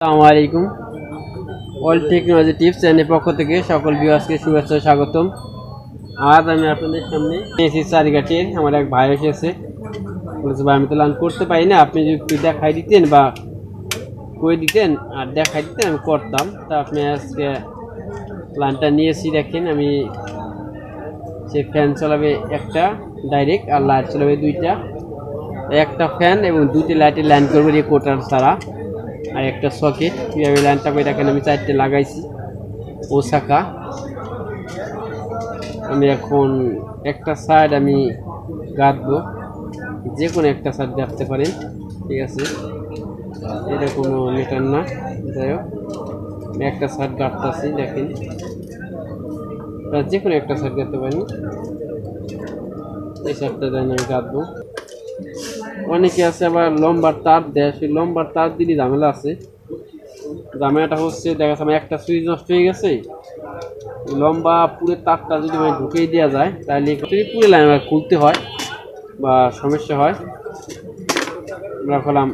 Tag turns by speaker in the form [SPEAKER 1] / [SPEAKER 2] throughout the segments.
[SPEAKER 1] আসসালামু আলাইকুম। All technology tips চ্যানেলের পক্ষ থেকে সকল ভিউয়ার্সকে শুভেচ্ছা ও স্বাগতম। আজ আমি আপনাদের সামনে এসি চারিঘাটের আমার এক ভাই এসেছে, বলেছে ভাই আমি তো লার্ন করতে পারি না, আপনি যদি একটু দেখাই দিতেন বা করে দিতেন আর দেখাই দিতেন আমি করতাম। তা আপনি আজকে লার্নটা নিয়েছি। দেখেন আমি সে ফ্যান চালাবে একটা ডাইরেক্ট আর লাইট চালাবে দুইটা, একটা ফ্যান এবং দুটি লাইটের লাইন করবে রেকর্ডার ছাড়া, আর একটা সকেট। কীভাবে লাইনটা করে দেখেন আমি চারটে লাগাইছি ওসাকা। আমি এখন একটা সাইড আমি গাঁথবো, যে কোনো একটা সাইড গাঁথতে পারেন, ঠিক আছে, এটা কোনো মেটার না। যাই হোক আমি একটা সাইড গাঁথতেছি, দেখেন যে কোনো একটা সাইড গাঁথতে পারেন। এই সাইডটা দেন আমি গাঁথবো। অনেকে আছে আবার লম্বার তার দেয়, সেই লম্বার তার দিলে ঝামেলা আছে। ঝামেলাটা হচ্ছে দেখা যাচ্ছে একটা সুইচ নষ্ট হয়ে গেছে, লম্বা পুরো তারটা যদি মানে ঢুকিয়ে দেওয়া যায় তাহলে পুরো লাইন খুলতে হয় বা সমস্যা হয়। আমরা বললাম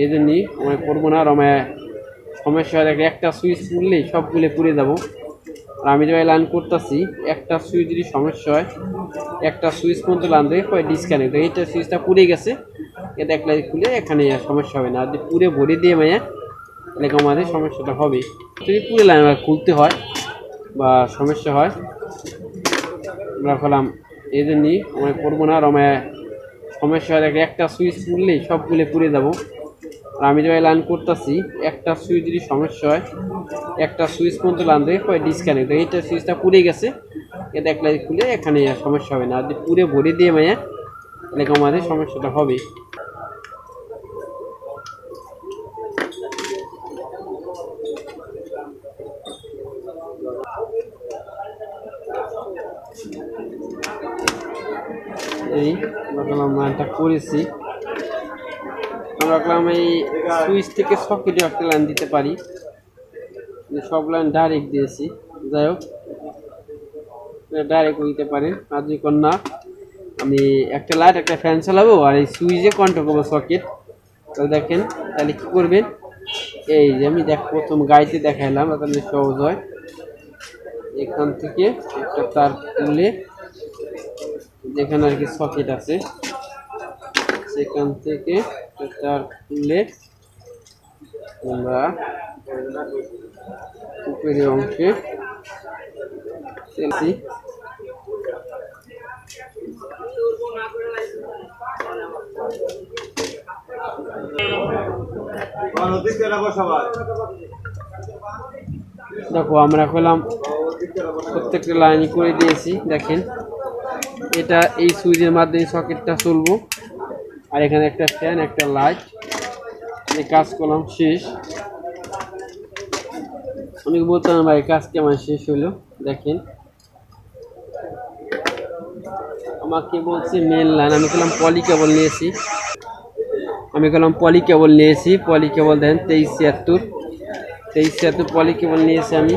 [SPEAKER 1] এই জন্যই আমি করবো না, আর আমার সমস্যা হয় দেখলে একটা সুইচ পুরলেই সবগুলো পুড়ে যাবো। আর আমি যে লাইন করতেছি একটা সুইচ যদি সমস্যা হয়, একটা সুইচ পর্যন্ত লাইন দেবে পরে ডিসকানেক্ট, এইটা সুইচটা পুড়ে গেছে, এটা এক লাইন খুলে এখানে সমস্যা হবে না। আর যদি পুরে ভরে দিয়ে মাইয়া তাহলে আমাদের সমস্যাটা হবে, যদি পুরো লাইন খুলতে হয় বা সমস্যা হয়। আমরা বললাম এই জন্যই আমি করবো না, আর আমার সমস্যা হয় দেখলে একটা সুইচ পুরলেই সবগুলো পুড়ে যাবো। আর আমি যে লাইন করতেছি একটা সুইচ যদি সমস্যা হয়, একটা সুইচ পর্যন্ত লাইন দেবে পরে ডিসকানেক্ট, এইটা সুইচটা পুড়ে গেছে, এটা এক লাইন খুলে এখানে সমস্যা হবে না। আর যদি পুরে ভরে দিয়ে মাইয়া তাহলে আমাদের সমস্যাটা হবে। এই রাখলাম লাইনটা করেছি। আমরা রাখলাম এই সুইচ থেকে সকেটে একটা লাইন দিতে পারি, সব লাইন ডাইরেক্ট দিয়েছি। যাই হোক ডাইরেক্ট দিতে পারেন, আর যদি না আমি একটা লাইট একটা ফ্যান চালাবো আর এই সুইচে কন্ট্রোল করবো সকেট। তাহলে দেখেন তাহলে কী করবেন, এই যে আমি প্রথম গাড়িতে দেখাইলাম তাহলে সহজ হয়। এখান থেকে একটা তার তুলে যেখানে আর কি সকেট আছে সেখান থেকে তার তুলে আমরা উপরের অংশে ফেলছি। দেখো আমরা পেলাম প্রত্যেকটা লাইন করে দিয়েছি। দেখেন এটা এই সুইচের মাধ্যমে সকেটটা চলবো, আর এখানে একটা ফ্যান একটা লাইট, এই কাজ করলাম শেষ। আমি বলতাম ভাই কাজ কেমন শেষ হলো। দেখেন আমাকে বলছে মেন লাইন, আমি বললাম পলি কেবল নিয়েছি, পলি কেবল দেন 2376 পলি কেবল নিয়েছি আমি।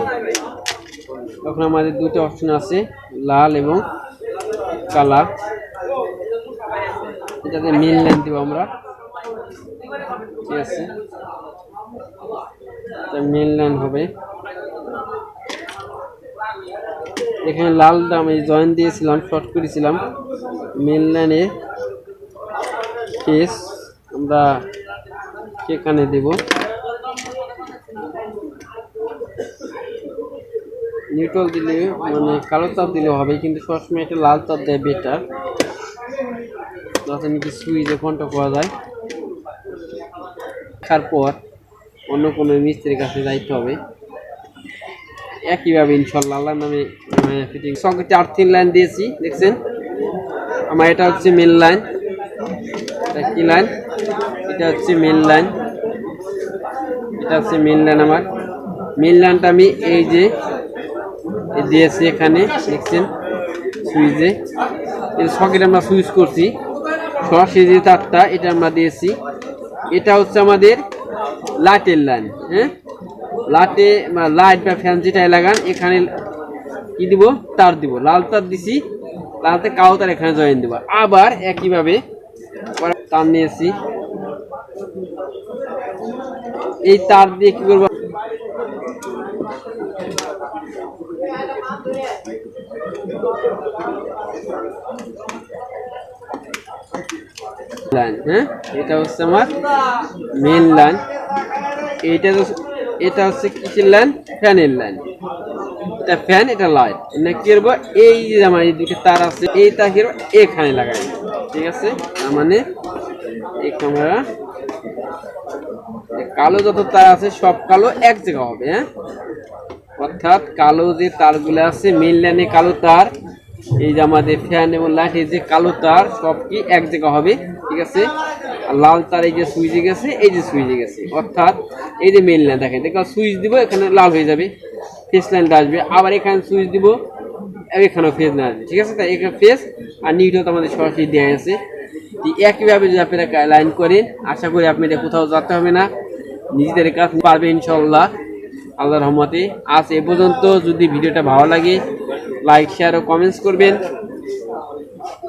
[SPEAKER 1] তখন আমাদের দুটো অপশন আছে, লাল এবং কালার। এটাতে মেন লাইন দেবো আমরা, ঠিক আছে, মেন লাইন হবে। এখানে লাল আমি জয়েন দিয়েছিলাম, শর্ট করেছিলাম। মেন লাইনে কেস আমরা সেখানে দেব, নিউট্রাল দিলে মানে কালো তার দিলে হবে, কিন্তু সবসময় একটা লাল তার দেয় বেটার, যাতে নাকি সুইচে কন্ট্রোল করা যায়। তারপর অন্য কোনো মিস্ত্রির কাছে যাইতে হবে। একইভাবে ইনশাল্লাহ আল্লাহর নামে ফিটিং। সকেটে 3 লাইন দিয়েছি, দেখছেন আমার এটা হচ্ছে মেন লাইন, কি লাইন, এটা হচ্ছে মেন লাইন, এটা হচ্ছে মেন লাইন। আমার মেন লাইনটা আমি এই যে দিয়েছি এখানে, দেখছেন সুইচে সকেট আমরা সুইচ করছি সরাসরি যে তারটা এটা আমরা দিয়েছি। এটা হচ্ছে আমাদের লাইটের লাইন, হ্যাঁ, লাইটে লাইট বা ফ্যান যেটাই লাগান এখানে কি দিব, তার দিব, লাল তার দিছি, লালতে কালো তার এখানে জয়েন দেবো। আবার একইভাবে তার নিয়েছি, এই তার দিয়ে কি করবো, লাইন, হ্যাঁ এটা হচ্ছে আমার মেন লাইন। এটা হচ্ছে কিসের লাইন, ফ্যানের লাইন। এটা ফ্যান, এটা লাইট। না কি করবো, এই যে আমার এইদিকে তার আছে এই তার কি করবো এখানে লাগাই, ঠিক আছে। তার মানে এই ক্যামেরা কালো যত তার আছে সব কালো এক জায়গা হবে, হ্যাঁ। অর্থাৎ কালো যে তারগুলো আছে মেইন লাইনে কালো তার, এই যে আমাদের ফ্যান এবং লাইটের যে কালো তার সব কি এক জায়গা হবে, ঠিক আছে। আর লাল তার এই যে সুইচে গেছে, এই যে সুইচে গেছে, অর্থাৎ এই যে মেইন লাইন দেখেন, দেখো সুইচ দিব এখানে লাল হয়ে যাবে, ফেস লাইনটা আসবে। আবার এখানে সুইচ দিব, এখানেও ফেস লাইন আসবে, ঠিক আছে। তাই এখানে ফেস আর নিউট্রাল আমাদের সরাসরি দেওয়া আছে। একইভাবে যদি আপনারা লাইন করেন, আশা করি আপনাদের কোথাও যেতে হবে না, নিজেদের কাজ পারবে ইনশাল্লাহ আল্লাহর রহমতে। আজ এ পর্যন্ত। যদি ভিডিওটা ভালো লাগে লাইক শেয়ার ও কমেন্টস করবেন।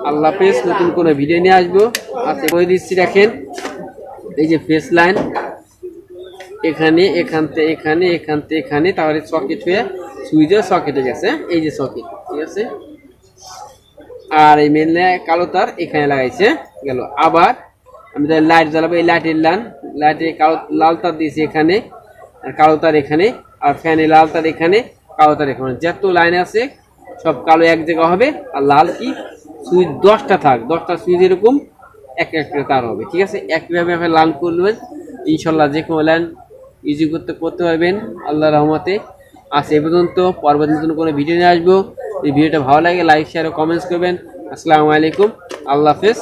[SPEAKER 1] আল্লাহ হাফেজ, নতুন কোনো ভিডিও নিয়ে আসবো। আজকে বলে দিচ্ছি, দেখেন এই যে ফেস লাইন এখানে, এখান থেকে এখানে, এখান থেকে এখানে, তাহলে সকেট হয়ে সুইচও সকেটে গেছে, এই যে সকেট, ঠিক আছে। আর এই মেন কালো তার এখানে লাগাইছে গেল। আবার আমি তাহলে লাইট জ্বালাবো, এই লাইটের লাইটে কালো লাল তার দিয়েছি এখানে, আর কালো তার এখানে, আর ফ্যানে লাল তার এখানে, কালো তার এখানে, যত লাইন আছে সব কালো এক জায়গা হবে। আর লাল কি সুইচ 10টা থাক, 10টা সুইচ এরকম একটা তার হবে, ঠিক আছে। একইভাবে আপনি লাইন করবেন ইনশাল্লাহ, যে কোনো লাইন ইজি করতে পারবেন আল্লাহর রহমতে। আজ এ পর্যন্ত। পরবর্তী নতুন কোনো ভিডিও নিয়ে আসবো। এই ভিডিওটা ভালো লাগে লাইক শেয়ার ও কমেন্টস করবেন। আসসালামু আলাইকুম, আল্লাহ হাফেজ।